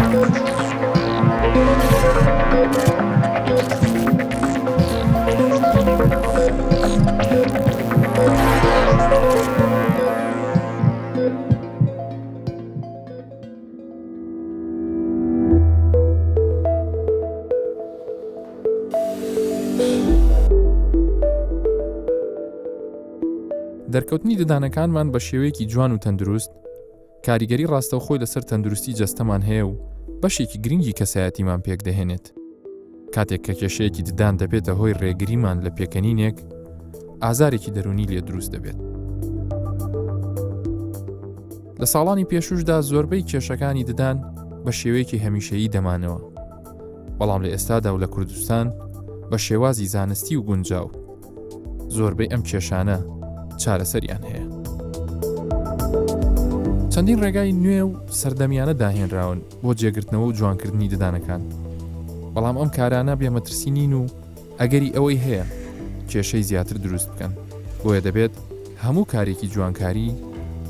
دەرکەوتنی ددانەکانمان بە شێوەیەکی جوان و تەندروست کاریگەری ڕاستەوخۆی لەسەر تەندروستی جەستەمان هەیە و بەشێکی گرنگی کەسایەتیمان پێک دەهێنێت. کاتێک کە کێشەیەکی ددان دەبێتە هۆی ڕێگریمان لە پێکەنینێک، ئازارێکی دەرونی لێ دروست دەبێت. لە ساڵانی پێشوشدا زۆربەی کێشەکانی ددان بە شێوەیەکی هەمیشەیی دەمانەوە، بەڵام لە ئێستادا و لە کوردستان بە شێوازی زانستی و گونجاو زۆربەی ئەم کێشانە چارەسەریان هەیە. چەندین ڕێگای نوێ و سەردەمیانە داهێنراون بۆ جێگرتنەوە و جوانکردنی ددانەکان، بەڵام ئەم کارانە بێمەترسی نین و ئەگەری ئەوەی هەیە کێشەی زیاتر دروست بکەن، بۆیە دەبێت هەموو کارێکی جوانکاری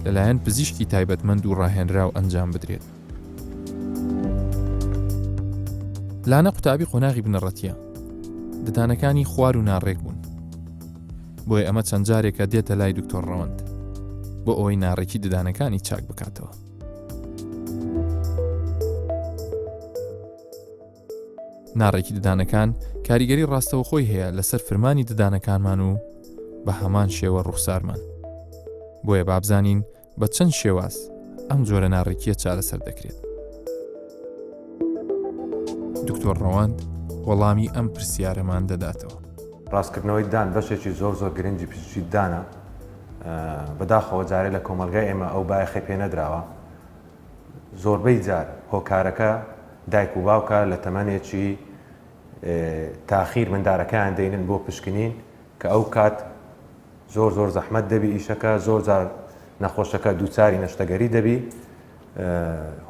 لەلایەن پزیشکی تایبەتمەند و ڕاهێنراو ئەنجام بدرێت. لانە قوتابی قۆناغی بنەڕەتیە، ددانەکانی خوار و ناڕێک بوون، بۆیە ئەمە چەند جارێکە دێتە لای دکتۆر ڕەوەند بۆ ئەوەی ناڕێکی ددانەکانی چاک بکاتەوە. ناڕێکی ددانەکان کاریگەری ڕاستەوخۆی هەیە لەسەر فرمانی ددانەکانمان و بە هەمان شێوە ڕوخسارمان، بۆیە بابزانین بە چەند شێواز ئەم جۆرە ناڕێکیە چارەسەر دەکرێت. دکتۆر ڕەوەند وەڵامی ئەم پرسیارەمان دەداتەوە. ڕاستکردنەوەی ددان بەشێکی زۆر گرنگی پزیشکی ددانە. بەداخەوە جارێ لە کۆمەلگای ئێمە ئەو بایەخی پێ نەدراوە. زۆربەی جار هۆکارەکە دایک و باوکە لە تەمەنێکی تاخیر منداڵەکەیان دەینن بۆ پشکنین کە ئەو کات زۆر زەحمەت دەبی ئیشەکە، زۆر جار نەخۆشەکە دووچاری نەشتەگەری دەبی.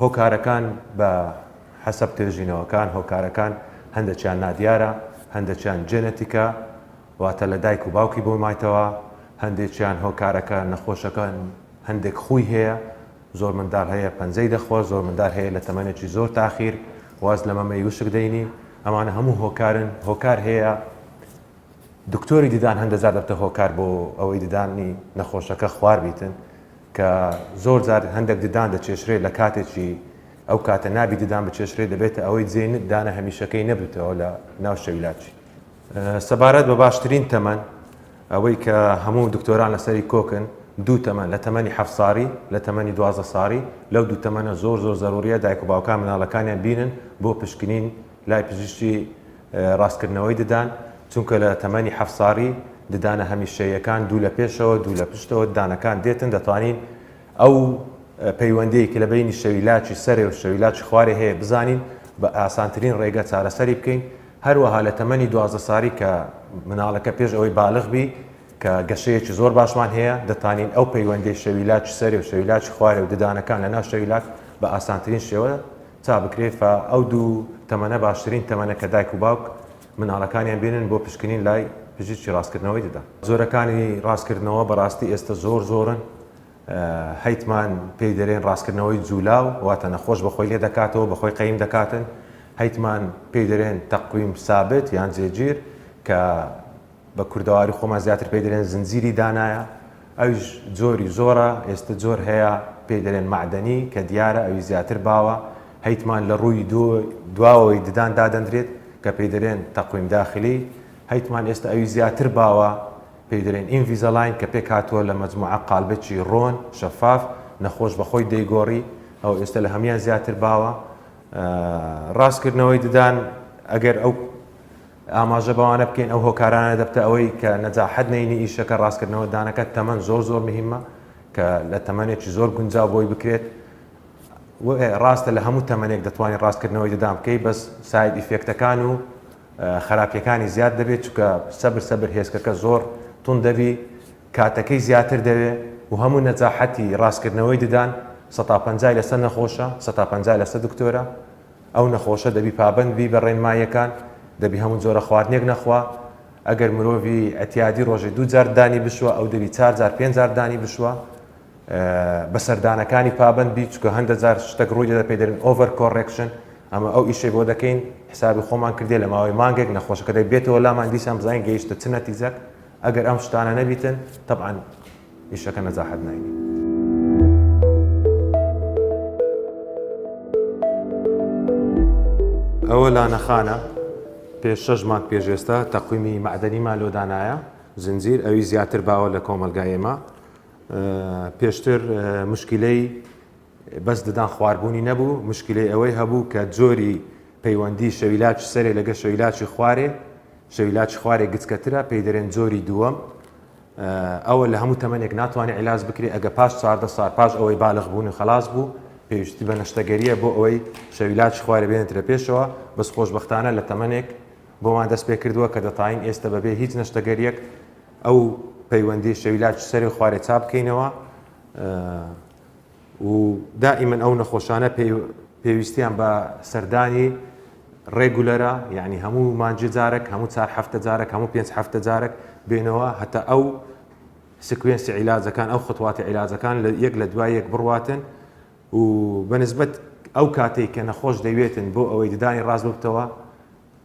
هۆکارەکان بە حەسەب تێژینەوەکان هۆکارەکان هەندێکیان نادیارە، هەندێکیان جێنەتیکە واتە لە دایک و باوکی بۆ مایتەوە، هەندێکیان هۆکارەکە نەخۆشەکان هەندێک خوی هەیە، زۆر منداڵ هەیە پەنجەی دەخۆش، زۆر منداڵ هەیە لە تەمەنێکی زۆر تاخیر واز لە مەمەی وشک دەینی. ئەمانە هەموو هۆکارن. هۆکار هەیە دکتۆری ددان هەندێک دەبتە هۆکار بۆ ئەوەی ددانی نەخۆشەکە خوار بیتن کە زۆر جار هەندێک ددان دەچێشرێت لە کاتێکی ئەو کاتە نابی ددان بچێشرێت دەبێتە ئەوەی جێن دانە هەمیشەکەی نەبێتەوە لە ناو شەویلاچی. سەبارەت بە باشترین تەمەن ئەوەی کە هەموو دکتۆران لەسەری کۆکن دوو تەمەن لە تەمەنی 7 ساڵی لە تەمەنی 12 ساڵی لەو دوو تەمەنە زۆر زەروریە دایک و باوکان مناڵەکانیان بینن بۆ پشکنین لای پزیشکی ڕاستکردنەوەی ددان، چونکە لە تەمەنی 7 ساڵی ددانە هەمیشەیەکان دوو لە پێشەوە دوو لە پشتەوە ددانەکان دێتن، دەتوانین ئەو پەیوەندەیەکی لە بینی شەویلاچی سەرێ و شەویلاچی خوارێ هەیە بزانین بە ئاسانترین ڕێگە چارەسەری بکەین. هەروەها لە تەمەنی 12 ساڵی کە مناڵەکە پێش ئەوەی باڵغ بی کە گەشەیەکی زۆر باشمان هەیە دەتوانین ئەو پەیوەندەی شەویلاچی سەرێ و شەویلاچی خوارێ و ددانەکان لە ناو شەویلاک بە ئاسانترین شێوە تا بکرێت ئەو دوو تەمەنە باشترین تەمەنە کە دایک و باوک مناڵەکانیان بینن بۆ پشکنین لای پزیشکی ڕاستکردنەوەی ددان. زۆرەکانی ڕاستکردنەوە بەڕاستی ئێستا زۆرن. هەیتمان پێی دەرێن ڕاستکردنەوەی جوولاو واتە نەخۆش بەخۆی لێ دەکاتەوە بەخۆی قەیم دەکاتن. هەیتمان پێی دەرێن تەقویم سابت یان جێگیر کە بە کوردەواری خۆمان زیاتر پێی دەرێن زنجیری دانایە. ئەویش جۆری زۆرە، ئێستا جۆر هەیە پێی دەرێن معدەنی کە دیارە ئەوی زیاتر باوە. هەیتمان لە ڕووی دواوەی ددان دادەندرێت کە پێی دەرێن تەقویم داخلی. هەیتمان ئێستا ئەوی زیاتر باوە پێی دەرێن ئینڤیزەلاین کە پێک هاتووە لە مەجموعە قالبێکی ڕۆن شەفاف نەخۆش بەخۆی دەیگۆڕی، ئەو ئێستا لە هەمیان زیاتر باوە. ڕاستکردنەوەی ددان ئەگەر ئەو ئاماژە بەوانە بکەین ئەو هۆکارانە دەبتە ئەوەی کە نەجاحەت نینی ئیشەکە ڕاستکردنەوە دانەکە تەمەن زۆر مهمە کە لە تەمەنێکی زۆر گونجاو بۆی بکرێت. ڕاستە لە هەموو تەمەنێک دەتوانین ڕاستکردنەوەی ددان بکەی، بەس ساید ئیفێکتەکان و خراپیەکانی زیاد دەبێت چونکە سەبر هێزکەکە زۆر تون دەبی، کاتەکەی زیاتر دەوێت و هەموو نەجاحەتی ڕاستکردنەوەی ددان 150 لەسەر نەخۆشە 150 لەسەر دکتۆرە. ئەو نەخۆشە دەبی پابند بی بە ڕێنماییەکان، دەبی هەموو جۆرە خواردنێک نەخوا. ئەگەر مرۆڤی ئەتیادی ڕۆژێ 2 جار دانی بشوە ئەو دەبی 4 جار 5 جار دانی بشوە بە سەردانەکانی پابند بی چکە هەندە جار شتێک ڕووی دەدا پێ دەرن ئۆڤەر کۆڕێکشن ئەمە ئەو ئیشەی بۆ دەکەین حسابی خۆمان کردێ لە ماوەی مانگێک نەخۆشەکە دەبێتەوە لامان دیسان بزانین گەیشتە چ نەتیجەک ئەگەر ئەم شتانە نەبیتن طبعاً ئیشەکە نەجاحەت ناینی. ئەوە لانەخانە پێش 6 مانگ پێشێستا تەقویمی معدەنیمان لۆدانایە زنجیر ئەوی زیاتر باوە لە کۆمەلگای ئێمە پێشتر مشکلەی بەس ددان خواردبوونی نەبوو مشکلەی ئەوەی هەبوو کە جۆری پەیوەندی شەویلاکی سەرێ لەگە شەویلاکی خوارێ شەویلاکی خوارێ گچکەترە پێی دەرێن جۆری دووەم ئەوە لە هەموو تەمەنێک ناتوانێت عیلاج بکرێت ئەگە پاش 14 ساڵ پاش ئەوەی بالغ بوون و خلاص بوو پێویستی بە نەشتەگەریە بۆ ئەوەی شەویلاکی خوارێ بێنێترە پێشەوە بەس خۆشبەختانە لە تەمەنێک بۆمان دەست پێ کردووە کە دەتاین ئێستا بەبێ هیچ نەشتەگەریەک ئەو پەیوەندی شەویلاکی سەری خوارێ چاپ بکەینەوە و دائیمەن ئەو نەخۆشانە پێویستیان بە سەردانی ڕێگولەرە یعنی هەموو مانجی جارێک هەموو 4 هەفتە جارێک هەموو 5 هەفتە جارێک بێنەوە هەتا ئەو سکوێنسی عیلاجەکان ئەو خطواتی عیلاجەکان لە یەک لە دوای یەک بڕواتن و بەنسبەت ئەو کاتێک کە نەخۆش دەوێتن بۆ ئەوەی ددانی ڕاست ببتەوە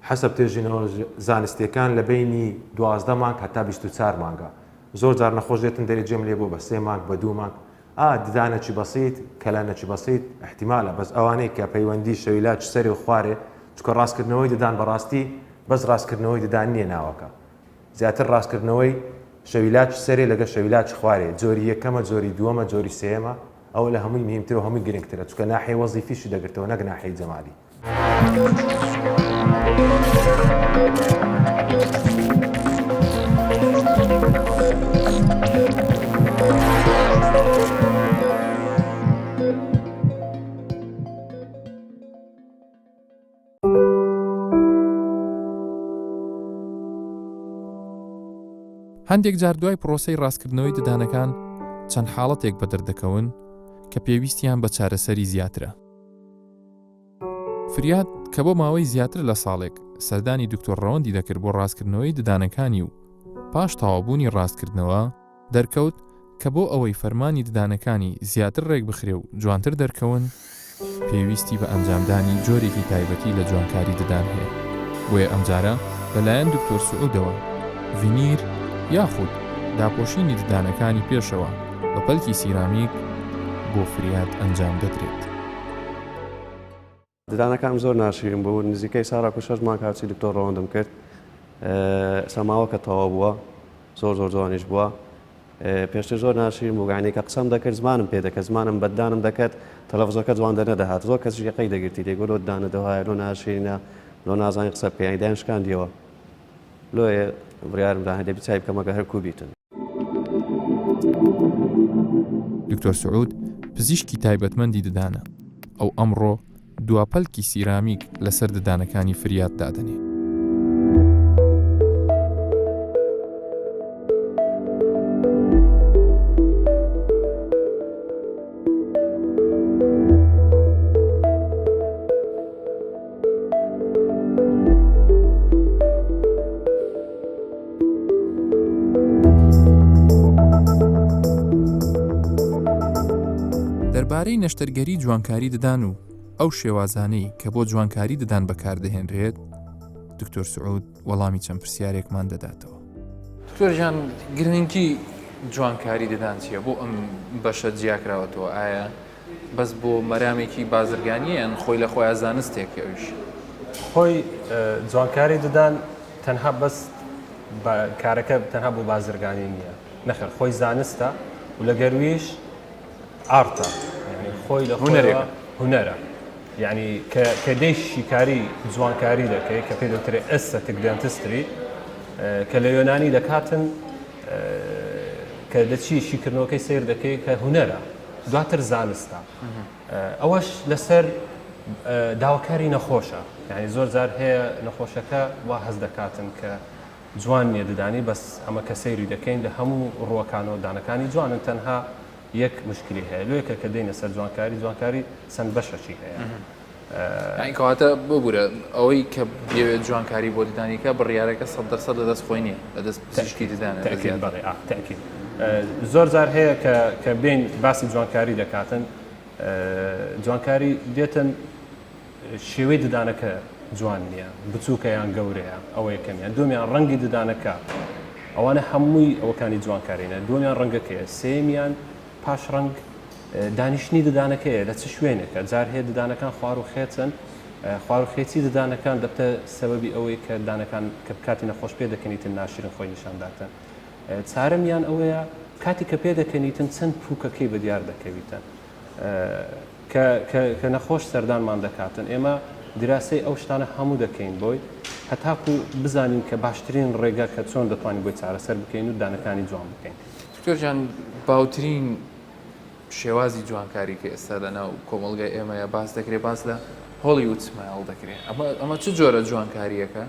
حسب توێژینەوە زانستیەکان لە بینی 12 مانگ هەتا 24 مانگە زۆر جار نەخۆش دێتن دەرێجێم لێ بۆ بە 3 مانگ بە 2 مانگ ددانێکی بەسیط کەلانێکی بەسیط احتیمالە بەس ئەوانەیە کە پەیوەندی شەویلاکی سەری و خوارێ چکە ڕاستکردنەوەی ددان بەڕاستی بەس ڕاستکردنەوەی ددان نییە ناوەکە زیاتر ڕاستکردنەوەی شەویلاکی سەرێ لەگە شەویلاکی خوارێ جۆری یەکەمە جۆری دووەمە جۆری سێمە ئەو لە هەمووی مهمترە و هەمووی گرنگترە چکە ناحیە وەزیفیشی دەگرتەوە نەک ناحیەی جەمالی. هەندێک جار دوای پرۆسەی ڕاستکردنەوەی ددانەکان چەند حاڵەتێک بە دەردەکەون کە پێویستیان بە چارەسەری زیاترە. فریاد کە بۆ ماوەی زیاتر لە ساڵێک سەردانی دکتۆر ڕەوەندی دەکرد بۆ ڕاستکردنەوەی ددانەکانی و پاش تەواوبوونی ڕاستکردنەوە دەرکەوت کە بۆ ئەوەی فەرمانی ددانەکانی زیاتر ڕێک بخرێ و جوانتر دەرکەون پێویستی بە ئەنجامدانی جۆرێکی تایبەتی لە جوانکاری ددان هەیە. بۆیە ئەمجارە بەلایەن دکتۆر سعودەوە ڤینیر یاخود داپۆشینی ددانەکانی پێشەوە بە پەلکی سیرامیک بۆ فریاد ئەنجام دەدرێت. ددانەکان زۆر ناشرین بوو نزیکەی ساڕاکو 6 مانگ هاوچی دکتۆر ڕەوەندم کرد سەماوە کە تەواو بووە زۆر جوانیش بووە پێشتر زۆر ناشرین بوو گانێک کە قسەم دەکرد زمانم پێ دەکەت زمانم بەدانم دەکەت تەلەڤیزۆکە جوان دەنەدەهات زۆر کەس یەقەی دەگرتی دەیگوت ددانە دەوایە لۆ ناشرینە لۆ نازانی قسە بکەین دایان شکاندیەوە لۆیە بڕیارم دا هەندێک چای بکەمەکە هەر کوو بیتن. دکتۆر سعود پزیشکی تایبەتمەندی ددانە ئەو ئەمڕۆ دواپەلکی سیرامیک لەسەر ددانەکانی فریاد دادەنێ. دەربارەی نەشتەرگەری جوانکاری ددان و ئەو شێوازانەی کە بۆ جوانکاری ددان بەکاردەهێنرێت دکتۆر سعود وەڵامی چەند پرسیارێکمان دەداتەوە. دکتۆرجان گرنگی جوانکاری ددان چییە بۆ ئەم بەشە جیاکراوەتەوە ئایا بەس بۆ مەرامێکی بازرگانیان خۆی لە خۆیان زانستێکی ئەوش خۆی جوانکاری ددان تەنها بەس کارەکە تەنها بۆ بازرگانی نییە نەخێر خۆی زانستە و لە گەرویش ئارتە خۆی لە هونەرە یعنی کە دەی شیکاری جوانکاری دەکەی کە پێ دەوترێ ئەستێتیک دێنتستری کە لە یۆنانی دەکاتن کە دەچی شیکردنەوەکەی سیر دەکەی کە هونەرە دواتر زانستە ئەوەش لەسەر داواکاری نەخۆشە یعنی زۆر جار هەیە نەخۆشەکە وا هەز دەکاتن کە جوان نییە ددانی بەس ئەمە کە سەیری دەکەین لە هەموو ڕووەکانەوە دانەکانی جوانن تەنها یەک مشکلی هەیە لێکە کە دێنە سەر جوانکاری چەند بەشەشی هەیە کەواتە ببوورە ئەوەی کە بێوێت جوانکاری بۆ ددانیکە بڕیارەکە 100% لەدەست خۆی نییە لەدەست پزیشکی ددانە تاکید زۆر جار هەیە کە بین باسی جوانکاری دەکاتن جوانکاری دێتن شێوەی ددانەکە جوان نییە بچووکە یان گەورەیە ئەوە یەکەمیان دومیان ڕەنگی ددانەکە ئەوانە هەمووی ئەوەکانی جوانکارینە دومیان ڕەنگەکەیە سێمیان پاش ڕەنگ دانیشتنی ددانەکەیە لە چ شوێنێکە جار هەیە ددانەکان خوار و خێچن خوار و خێچی ددانەکان دەبتە سەبەبی ئەوەی کە دانەکان کە کاتی نەخۆش پێ دەکەنیتن ناشرن خۆی نیشانداتن چارەمیان ئەوەیە کاتی کە پێ دەکەنیتن چەند پووکەکەی بە دیار دەکەویتن کە نەخۆش سەردانمان دەکاتن ئێمە دراسی ئەو شتانە هەموو دەکەین بۆی هەتاکو بزانین کە باشترین ڕێگە کە چۆن دەتوانین بۆی چارەسەر بکەین و دانەکانی جوان بکەین. دکتۆرجان باوترین شێوازی جوانکاری کە ئێستا لەناو کۆمەڵگای ئێمەیە باس دەکرێت باس لە هۆلیوود سمایل دەکرێت ئەمە چ جۆرە جوانکاریەکە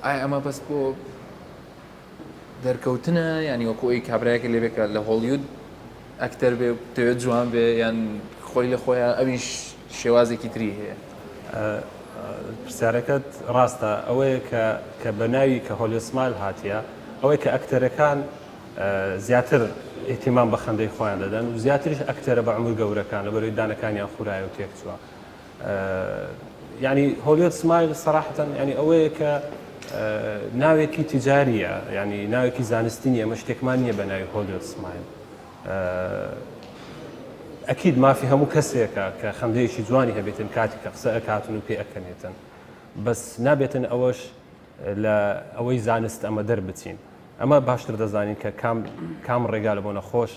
ئایا ئەمە بەس بۆ دەرکەوتنە ینی وەکو ئەوی کابراایەکە لێبێکە لە هۆلیوود ئەکتەر بێ دەوێت جوان بێ یان خۆی لە خۆیان ئەویش شێوازێکی تری هەیە پرسیارەکەت ڕاستە ئەوەیە کە بە ناوی کە هۆلیوود سمایل هاتیە ئەوەی کە ئەکتەرەکان زیاتر ئێتیمان بە خەندەی خۆیان دەدەن و زیاتریش ئەکتەرە بە عمر گەورەکان لە بەرەوەی دانەکانیان خوورایە و تێکچووە ینی هۆلیوود سمایل سەراحەتەن ینی ئەوەیە کە ناوێکی تیجاریە ینی ناوێکی زانستی نیە ئەمە شتێکمان نییە بە ناوی هۆلیوود سمایل ئەکید مافی هەموو کەسێکە کە خەندەیەکی جوانی هەبێتن کاتی کە قسە ئەکاتن و پێ ئەکەنێتن بەس نابێتن ئەوەش لە ئەوەی زانست ئەمە دەربچین ئەمە باشتر دەزانین کە کام ڕێگا لە بۆ نەخۆش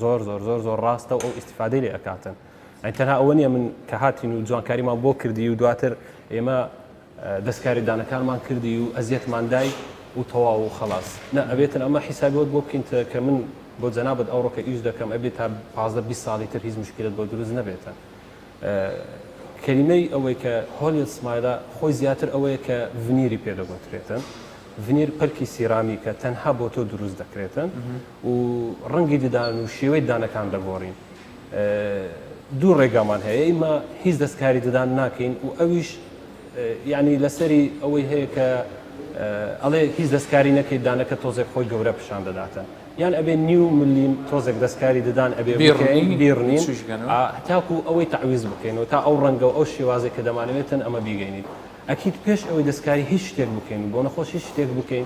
زۆر زۆر زۆر زۆر ڕاستە و ئەو ئیسیفادەی لێ ئەکاتن ئەین تەنها ئەوە نیە من کە هاتین و جوانکاریمان بۆ کردی و دواتر ئێمە دەستکاری دانەکانمان کردی و ئەزیەتمان دای و تەواو و خەڵاس نە ئەبێتن ئەمە حیسابیەوە بۆ بکەین کە من بۆ جەنابەت ئەو ڕۆکە ئیش دەکەم ئەبێت تا 15-20 ساڵی تر هیچ مشکلت بۆ دروست نەبێتن کەلیمەی ئەوەی کە هۆلیوود سمایلە خۆی زیاتر ئەوەیە کە ڤنیری پێدەگوترێتن ڤنیر پەرکی سیرامیکە تەنها بۆ تۆ دروست دەکرێتن و ڕەنگی ددان و شێوەی دانەکان دەگۆڕین دوو ڕێگامان هەیە ئێمە هیچ دەستکاری ددان ناکەین و ئەویش یعنی لەسەری ئەوەی هەیە کە ئەڵێ هیچ دەستکاری نەکەیت دانەکە تۆزێک خۆی گەورە پیشان دەداتن یان ئەبێ نیو ملیم تۆزێک دەستکاری ددان ئەبێ بیڕنین تاکو ئەوەی تعویز بکەینەوە تا ئەو ڕەنگە و ئەو شێوازێک کە دەمانەوێتن ئەمە بیگەینیت ئەکید پێش ئەوەی دەستکاری هیچ شتێک بکەین بۆ نەخۆش هیچ شتێک بکەین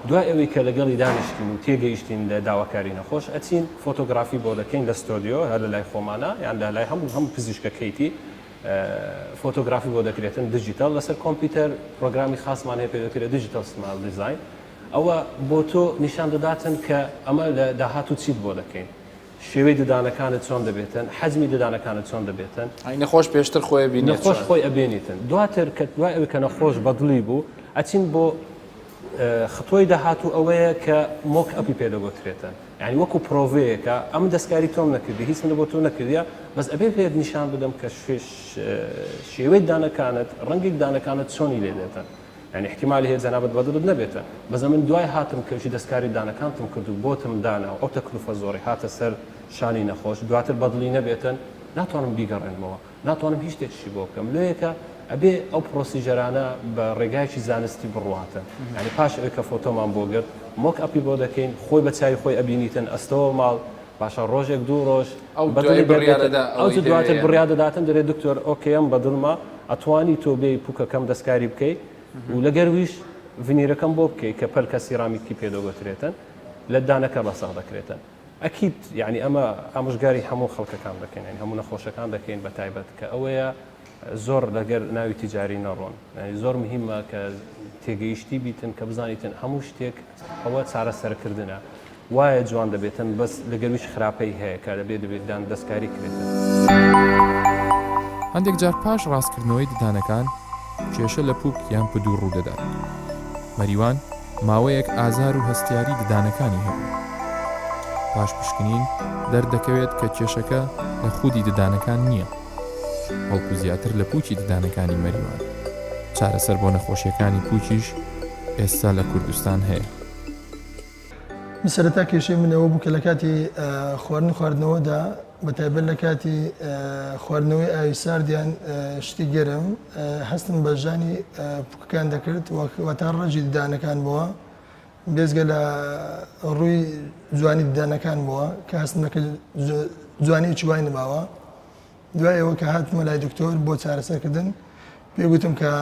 دوای ئەوەی کە لەگەڵی دانیشتین و تێگەیشتین لە داواکاری نەخۆش ئەچین فۆتۆگرافی بۆ دەکەین لە ستۆدیۆ هەر لە لای خۆمانە یان لە لای هەموو پزیشکەکەیتی فۆتۆگرافی بۆ دەکرێتن دیجیتال لەسەر کۆمپیوتەر پرۆگرامی خاصمان هەیە پێ دەکرێت دیجیتال سمایل دیزاین ئەوە بۆ تۆ نیشان دەداتن کە ئەمە لە داهاتوو چیت بۆ دەکەین شێوەی ددانەکانت چۆن دەبێتن حەزمی ددانەکانت چۆن دەبێتن نەخۆش پێشتر خۆی بینێت نەخۆش خۆی ئەبێنیتن دواتر کە دوای ئەوەی کە نەخۆش بەدڵی بوو ئەچین بۆ خطۆی داهاتوو ئەوەیە کە مۆک ئەپی پێدەگوترێتن یعنی وەکو پرۆڤەیەکە ئەم دەستکاری تۆم نەکردی هیچ من بۆ تۆ نەکردیە بەس ئەبێ پێت نیشان بدەم کە شێوەی دانەکانت ڕەنگی دانەکانت چۆنی لێ دێتن یعنی احتیمالی هەیە جەنابەت بەدڵت نەبێتە بەزە من دوای هاتم کەوشی دەستکاری دانەکانتم کرد و بۆتم دانا و ئەو تەکلوفە زۆری هاتە سەر شانی نەخۆش دواتر بەدڵی نەبێتن ناتوانم بیگەڕێنمەوە ناتوانم هیچ شتێکشی بۆ بکەم لێیەکە ئەبێ ئەو پرۆسیژەرانە بە ڕێگایکی زانستی بڕواتن ینی پاش ئەوەی کە فۆتۆمان بۆ گرت مۆک ئەپی بۆ دەکەین خۆی بە چاوی خۆی ئەبینیتن ئەستەوە ماڵ باشە ڕۆژێک دوو ڕۆژ ئەو دواتر بڕیا دەداتن دەرێت دکتۆر ئۆکێم بەدڵما ئەتوانی تۆ بێ پووکەکەم دەستکاری بکەیت و لەگەرویش ڤنیرەکەم بۆ بکەیت کە پەلکە سیرامیکی پێدەگوترێتن لە دانەکە بەسەغ دەکرێتن ئەکید یعنی ئەمە ئامۆژگاری هەموو خەڵکەکان دەکەین یعنی هەموو نەخۆشەکان دەکەین بە تایبەت کە ئەوەیە زۆر لەگەر ناوی تیجاری نەڕۆن زۆر مهمە کە تێگەیشتی بیتن کە بزانیتن هەموو شتێک ئەوە چارەسەرکردنە وایە جوان دەبێتن بەس لەگەرویش خراپەی هەیە کە دەبێت دان دەستکاری کرێتن هەندێک جار پاش ڕاستکردنەوەی ددانەکان کێشە لە پووک یان پدوو ڕوودەدات مەریوان ماوەیەک ئازار و هەستیاری ددانەکانی هەبوو پاش پشکنین دەردەکەوێت کە کێشەکە لە خودی ددانەکان نییە بەڵکو زیاتر لە پووکی ددانەکانی مەریوان چارەسەر بۆ نەخۆشیەکانی پووکیش ئێستا لە کوردستان هەیە سەرەتا کێشەی منەوە بوو کە لە کاتی خواردنەوەدا بەتایبەت لە کاتی خواردنەوەی ئاوی ساردیان شتی گەرم هەستم بە ژانی پووکەکان دەکرد وە تا ڕەجی ددانەکان بووە بێزگە لە ڕووی جوانی ددانەکان بووە کە هەستمەکە جوانی چوای نماوە دوای ئەوە کە هاتمە لای دکتۆر بۆ چارەسەرکردن پێگوتم کە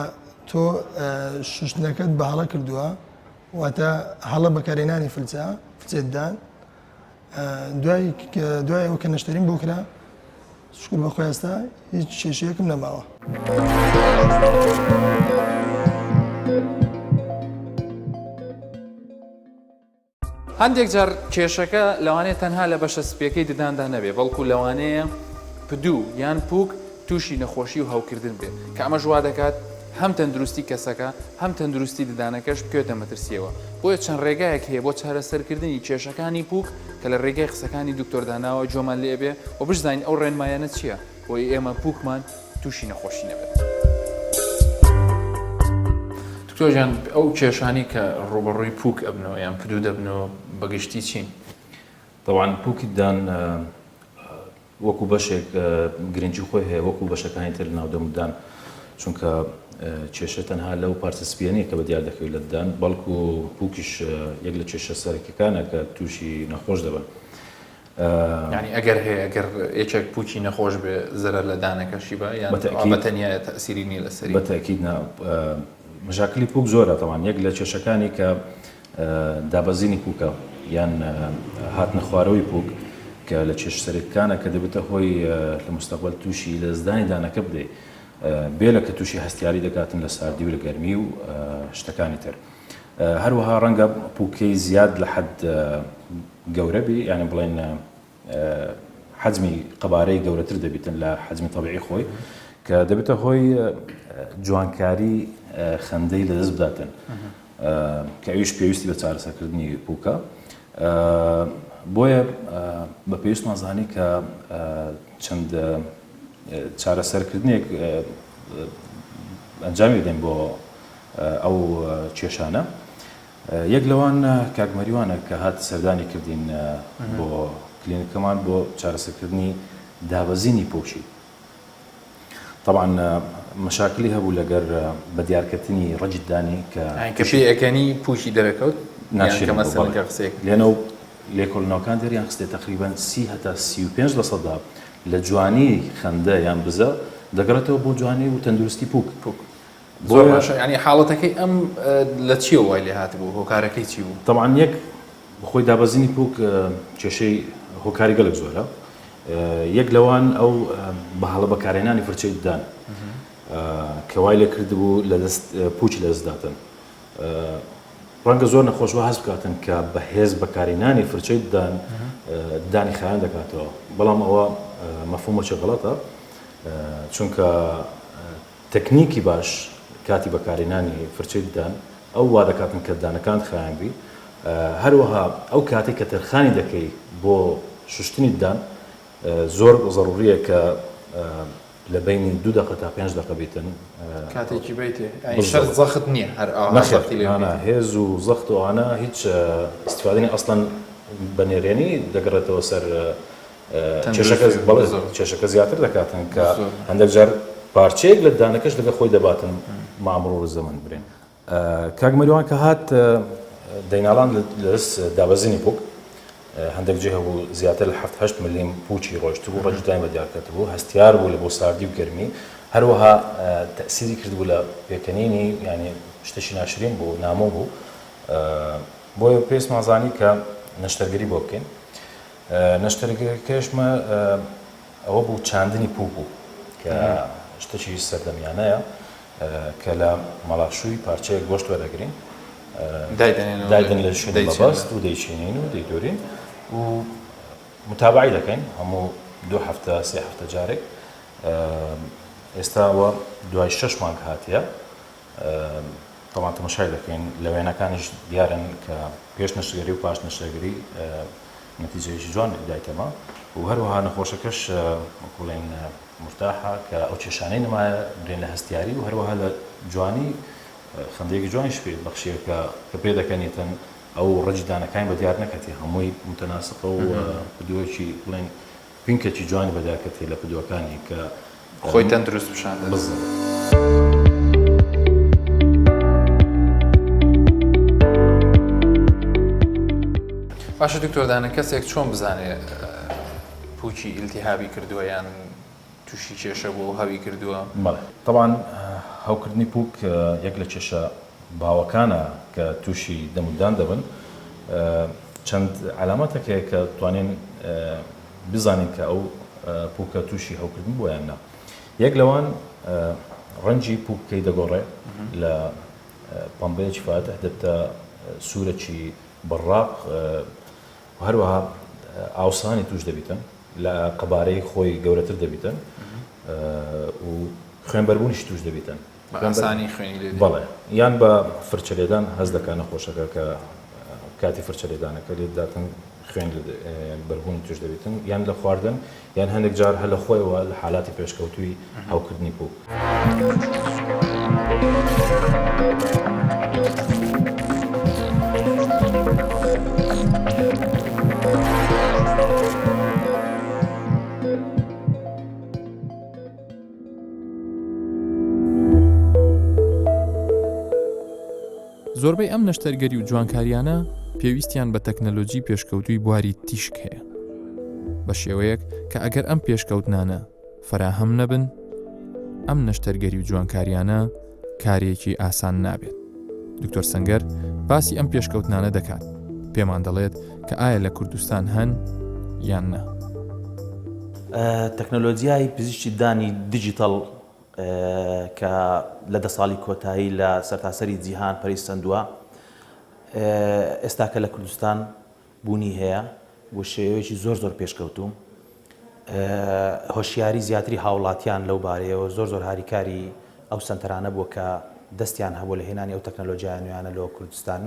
تۆ شوشتنەکەت بە هەڵە کردووە واتە هەڵە بەکارێنانی فلچێددان دوای ئەوە کە نەشتەرین بۆ کرا شکر بەخۆی ئێستا هیچ کێشەیەکم نەماوە. هەندێک جار کێشەکە لەوانەیە تەنها لە بەشە سپیەکەی دداندا نەبێ بەڵکو لەوانەیە پدوو یان پووک تووشی نەخۆشی و هەوکردن بێت کە ئەمە ژوا دەکات هەم تەندروستی کەسەکە هەم تەندروستی ددانەکەش بکوێتە مەترسیەوە بۆیە چەند ڕێگایەک هەیە بۆ چارەسەرکردنی کێشەکانی پووک کە لە ڕێگای قسەکانی دکتۆرداناوە جۆمان لێ بێ و بشزانین ئەو ڕێنمایانە چییە بۆی ئێمە پووکمان تووشی نەخۆشی نەبێت. دکتۆرجان ئەو کێشانی کە ڕوبەڕووی پووک ئەبنەوە یان پدوو دەبنەوە بەگشتی چین؟ طبعاً پووکی دان وەکو بەشێک گرنگی خۆی هەیە وەکو بەشەکانی تر ناودەمدان چونکە کێشە تەنها لەو پارچە سپیانەیە کە بە دیار دەکەوێت لە ددان بەڵکو پووکیش یەک لە کێشە سەرەکیەکانە کە تووشی نەخۆش دەبن. ینی ئەگەر هەیە ئەگەر یەکێک پووکی نەخۆش بێ زەرەر لە دانەکەشی بە یان بەتەنیا تەسیری نیە لەسەری بەتەکید مشاکلی پووک زۆرە تەوان یەک لە کێشەکانی کە دابەزینی پووکە یان هاتنە خوارەوەی پووک کە لە چێش سەرەکیەکانە کە دەبێتە هۆی لە مستەقبل تووشی لە زدانی دانەکە بدەیت بێلە کە تووشی هەستیاری دەکاتن لە ساردی و لە گەرمی و شتەکانی تر. هەروەها ڕەنگە پووکەی زیاد لە حەد گەورە بی یعنی بڵێن حەجمی قەبارەی گەورەتر دەبێتن لە حەجمی تەبیعی خۆی کە دەبێتە هۆی جوانکاری خەندەی لەدەست بداتن کە ئەویش پێویستی بە چارەسەرکردنی پووکە. بۆیە بە پێویستمان زانی کە چەند چارەسەرکردنێک ئەنجامی بدەین بۆ ئەو کێشانە. یەک لەوان کاکمەریوانە کە هات سەردانی کردین بۆ کلینیکەمان بۆ چارەسەرکردنی دابەزینی پووکی. طبعاً مشاکلی هەبوو لەگەر بە دیارکردنی ڕەجی دانی کە پێ ئەەکەنی پووشی دەرەکەوت ناشێنمەسەڵەکە قسەیەک لێنەوە لێکۆڵنەوەکان دەریان خستێ تقریبان 30 هەتا 35% لە جوانی خەندە یان بزە دەگەڕێتەوە بۆ جوانی و تەندروستی پووک. زۆر باشە ینی حاڵەتەکەی ئەم لە چیە وای لێ هاتبوو هۆکارەکەی چی بوو؟ طبعاً یەک بەخۆی دابەزینی پووک کێشەی هۆکاری گەلێک زۆرە. یەک لەوان ئەو بەهاڵە بەکارهێنانی فرچەی ددان کە وای لێ کردبوو لە دەست پووکی لەدەستداتن. ڕەنگە زۆر نەخۆشوە هەست بکاتن کە بەهێز بەکارهێنانی فرچەی ددان دانی خایان دەکاتەوە بەڵام ئەوە مەفهومەکە غەڵەتە چونکە تەکنیکی باش کاتی بەکارهێنانی فرچەی ددان ئەو وا دەکاتن کە دانەکان خایان بی هەروەها ئەو کاتێک کە تەرخانی دەکەی بۆ شوشتنی ددان زۆر ضروریە کە لە بینی 2 دقیقە تا 5 دقیقە بیتن کاتێکی بیتێ شەرت زەخت نییە هەر هێز و زەخت و ئانە هیچ استفادەی ئەسڵەن بەنێرێنی دەگەڕێتەوە سەر کێشەکە زیاتر دەکاتن کە هەندێک جار پارچەیەک لە دانەکەش لەگە خۆی دەباتن مامڕۆ زەمن برێن. کاگمەریوان کە هات دەیناڵان لەدەست دابەزینی پووک هەندێک جێ هەبوو زیاتر لە 7-8 ملیم پووکی ڕۆشت بوو ڕەجدای بەدیارکەت بوو هەستیار بوو لە بۆ ساردی و گەرمی هەروەها تەسیری کردبوو لە پێکەنینی ینی شتێکی ناشرین بوو نامۆ بوو بۆیە پێویستمان زانی کە نەشتەرگەری بۆ بکەین. نەشتەرگەریکەشمە ئەوە بوو چاندنی پووک بوو کە شتێکی سەردەمیانەیە کە لە مەڵاشووی پارچەیەک گۆشت وەرەگرین دایدن لە شوێنی بەبەست و دەیچینین و دەیدۆرین و متابعی دەکەین هەموو 2 هەفتە 3 هەفتە جارێک. ئێستاوە دوای 6 مانگ هاتیە تەمان تەماشای دەکەین لە وێنەکانیش دیارن کە پێش نەشتەرگەری و پاش نەشتەرگەری نەتیجەیەکی جوان دایتەما و هەروەها نەخۆشەکەش وەکوڵێن مرتاحە کە ئەو کێشانەی نمایە برێن لە هەستیاری و هەروەها لە جوانی خەندەیەکی جوانیش پێ بەخشیە کە پێ دەکەنیتن ئەو ڕەجدانەکانی بە دیار نەکەتی هەمووی متەناسقە و پدوەکی بڵێن پینکێکی جوانی بەدارکەتی لە پدوەکانی کە خۆی تەندروست بشان بزن. باشە دکتۆردانە کەسێک چۆن بزانێ پوچی ئیلتیهابی کردووە یان تووشی کێشە بۆ هەوی کردووە؟ بەڵێ طبعاان هەوکردنی پووک یەک لە کێشە باوەکانە کە تووشی دەمودان دەبن چەند علامەتێکەیە کە توانین بزانین کە ئەو پووکە تووشی هەوکردن بۆ یان نا. یەک لەوان ڕەنجی پووکەی دەگۆڕێ لە پەمبەیەکی فاتح دەبتە سوورەکی بەڕاق هەروەها ئاوسانی توش دەبیتن لە قەبارەی خۆی گەورەتر دەبیتن و خوێنبەربوونیش توش دەبیتن ئاسانی خوێنی لێ بەڵێ یان بە فرچەلێدان هەز دەکات نەخۆشەکە کە کاتی فرچەلێدانەکە لێ داتن خوێن بەربوونی توش دەبیتن یان لە خواردن یان هەندێک جار هە لە خۆیەوە لە حالاتی پێشکەوتووی هەوکردنی پووک. زۆربەی ئەم نەشتەرگەری و جوانکاریانە پێویستیان بە تەکنەلۆجی پێشکەوتووی بواری تیشک هەیە بە شێوەیەک کە ئەگەر ئەم پێشکەوتنانە فراهەم نەبن ئەم نەشتەرگەری و جوانکاریانە کارێکی ئاسان نابێت. دکتۆر سەنگەر باسی ئەم پێشکەوتنانە دەکات پێمان دەڵێت کە ئایا لە کوردستان هەن یان نا. تەکنۆلۆجیای پزیشکی دانی دیجیتەڵ کە لە 10 ساڵی کۆتایی لە سەرتاسەری جیهان پەریستەندووە ئێستا کە لە کوردستان بوونی هەیە بۆ شێوەیەکی زۆر پێشکەوتوو هۆشیاری زیاتری هاوڵاتیان لەو بارەیەوە زۆر هاریکاری ئەو سنتەرانە بووە کە دەستیان هەبوو لە هێنانی ئەو تەکنۆلۆژیای نوێیانە لەوە کوردستان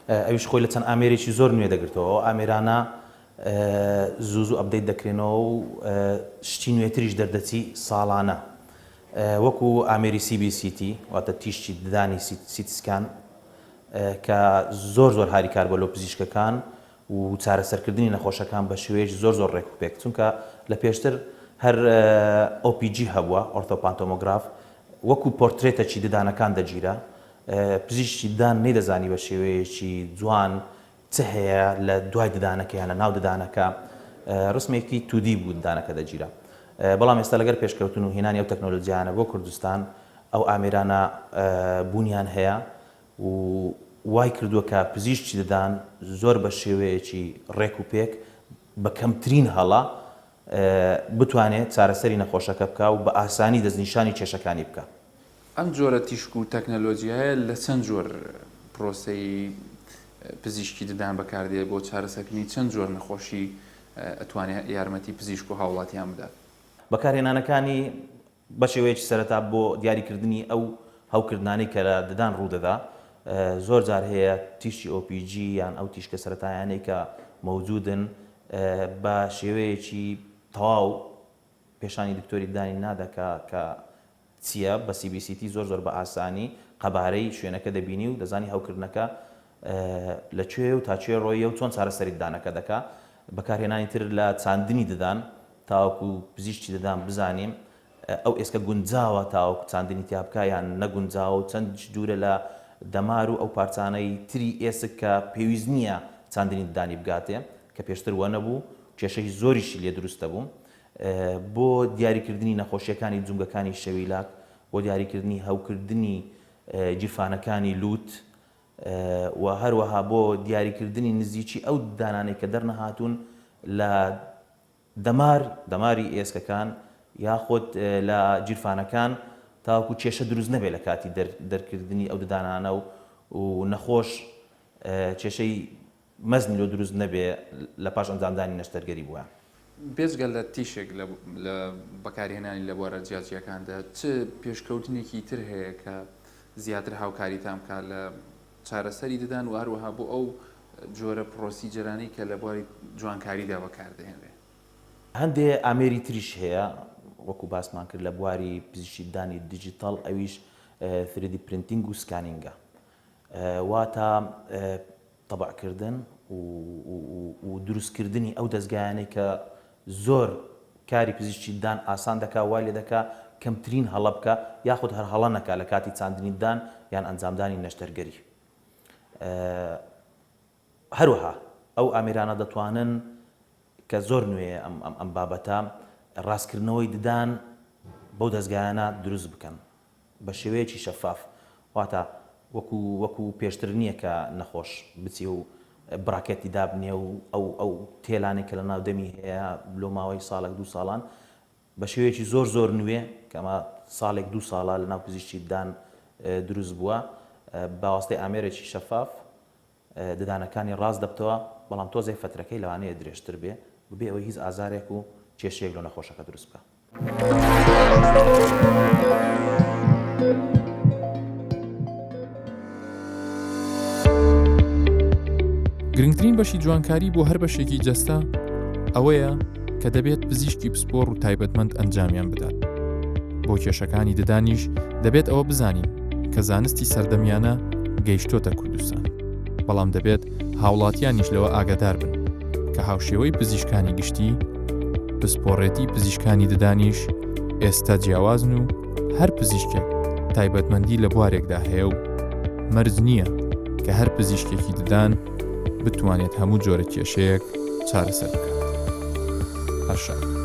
ئەویش خۆی لە چەند ئامێرێکی زۆر نوێ دەگرێتەوە ئەو ئامێرانە زوو ئەپدەیت دەکرێنەوە و شتی نوێتریش دەردەچی ساڵانە وەکو ئامێری CBCT واتە تیشتی ددانی سیتیسکان کە زۆر هاریکار بۆ لەو پزیشکەکان و چارەسەرکردنی نەخۆشەکان بە شێوەیەکی زۆر ڕێکوپێک چونکە لە پێشتر هەر OPG هەبووە ئۆرتۆپانتۆمۆگراف وەکو پۆرترێتەکی ددانەکان دەگیرە پزیشکی ددان نەیدەزانی بە شێوەیەکی جوان چ هەیە لە دوای ددانەکە یان لە ناو ددانەکە ڕسمێکی تودی بوو ددانەکە دەگیرە. بەڵام ئێستا لەگەر پێشکەوتن و هێنانی ئەو تەکنۆلۆجیانە بۆ کوردستان ئەو ئامێرانە بوونیان هەیە و وای کردووە کە پزیشکی ددان زۆر بە شێوەیەکی ڕێک و پێک بە کەمترین هەڵا بتوانێت چارەسەری نەخۆشەکە بکە و بە ئاسانی دەستنیشانی کێشەکانی بکە. ئەم جۆرە تیشک و تەکنەلۆجیایە لە چەند جۆر پرۆسەی پزیشکی ددان بەکاردێت بۆ چارەسەرکردنی چەند جۆر نەخۆشی ئەتوانێت یارمەتی پزیشک و هاوڵاتیان بدات؟ بەکارهێنانەکانی بە شێوەیەکی سەرەتا بۆ دیاریکردنی ئەو هەوکردانەی کە لە ددان ڕوودەدا زۆر جار هەیە تیشی OPG یان ئەو تیشکە سەرەتایانەی کە مەوجودن بە شێوەیەکی تەواو پێشانی دکتۆری ددانی نادەکا کە چییە بە CBCT زۆر بە ئاسانی قەبارەی شوێنەکە دەبینی و دەزانی هەوکردنەکە لەکوێ و تاکوێ ڕۆیە و چۆن چارەسەری ددانەکە دەکا. بەکارهێنانی تر لە چاندنی ددان تاوەکو پزیشکی ددان بزانیم ئەو ئێسکە گونجاوە تاوەکو چاندنی تیابکە یان نەگونجاوە و چەند دوورە لە دەمار و ئەو پارچانەی تری ئێسک کە پێویست نییە چاندنی ددانی بگاتێ کە پێشتر وە نەبوو کێشەی زۆریشی لێ دروستە بوو بۆ دیاریکردنی نەخۆشیەکانی جونگەکانی شەویلاک بۆ دیاریکردنی هەوکردنی جیرفانەکانی لووت و هەروەها بۆ دیاریکردنی نزیکی ئەو ددانانەی کە دەرنەهاتوون لە دەماری ئێسکەکان یاخۆت لە جیرفانەکان تاوەکو کێشە دروست نەبێت لە کاتی دەرکردنی ئەو ددانانە و نەخۆش کێشەی مەزنی لۆ دروست نەبێ لە پاش ئەنجامدانی نەشتەرگەری بووە. بێجگەل لە تیشێک لە بەکارهێنانی لە بوارە جیاجیەکاندا چ پێشکەوتنێکی تر هەیە کە زیاتر هاوکاریتان بکە لە چارەسەری ددان و هەروەها بۆ ئەو جۆرە پرۆسیجەرانەی کە لە بواری جوانکاریدا بەکاردەهێنرێ؟ هەندێ ئامێری تریش هەیە وەکو باسمان کرد لە بواری پزیشکی ددانی دیجیتەڵ ئەویش 3D پرینتینگ و سکانینگە واتە تەبعکردن و دروستکردنی ئەو دەستگایانەی کە زۆر کاری پزیشکی ددان ئاسان دەکا وای لێ دەکا کەمترین هەڵە بکە یاخود هەر هەڵە نەکا لە کاتی چاندنی ددان یان ئەنجامدانی نەشتەرگەری. هەروەها ئەو ئامێرانە دەتوانن کە زۆر نوێ ئەم بابەتە ڕاستکردنەوەی ددان بەو دەستگایانە دروست بکەن بە شێوەیەکی شەفاف واتە وەکو پێشتر نییە کە نەخۆش بچی و براکەتی دابنێ و ئەو تێلانی کە لە ناودەمی هەیە لۆ ماوەی ساڵێک 2 ساڵان بە شێوەیەکی زۆر نوێ کەمە ساڵێک 2 ساڵە لە ناو پزیشکی ددان دروست بووە باوەستەی ئامێرێکی شەفاف ددانەکانی ڕاست دەبتەوە بەڵام تۆزێک فترەکەی لەوانەیە درێژتر بێ ببێ ئەوەی هیچ ئازارێک و کێشەیەک لە نەخۆشەکە دروست بکە. گرنگترین بەشی جوانکاری بۆ هەر بەشێکی جەستە ئەوەیە کە دەبێت پزیشکی پسپۆڕ و تایبەتمەند ئەنجامیان بدات. بۆ کێشەکانی ددانیش دەبێت ئەوە بزانین کە زانستی سەردەمیانە گەیشتۆتە کوردستان. بەڵام دەبێت هاوڵاتیانیش لەوە ئاگادار بن کە هاوشێوەی پزیشکانی گشتی پسپۆڕێتی پزیشکانی ددانیش ئێستا جیاوازن و هەر پزیشکێک تایبەتمەندی لە بوارێکدا هەیە و مەرج نییە کە هەر پزیشکێکی ددان بتوانێت هەموو جۆرە کێشەیەک چارەسەر بکات. هەر شەر.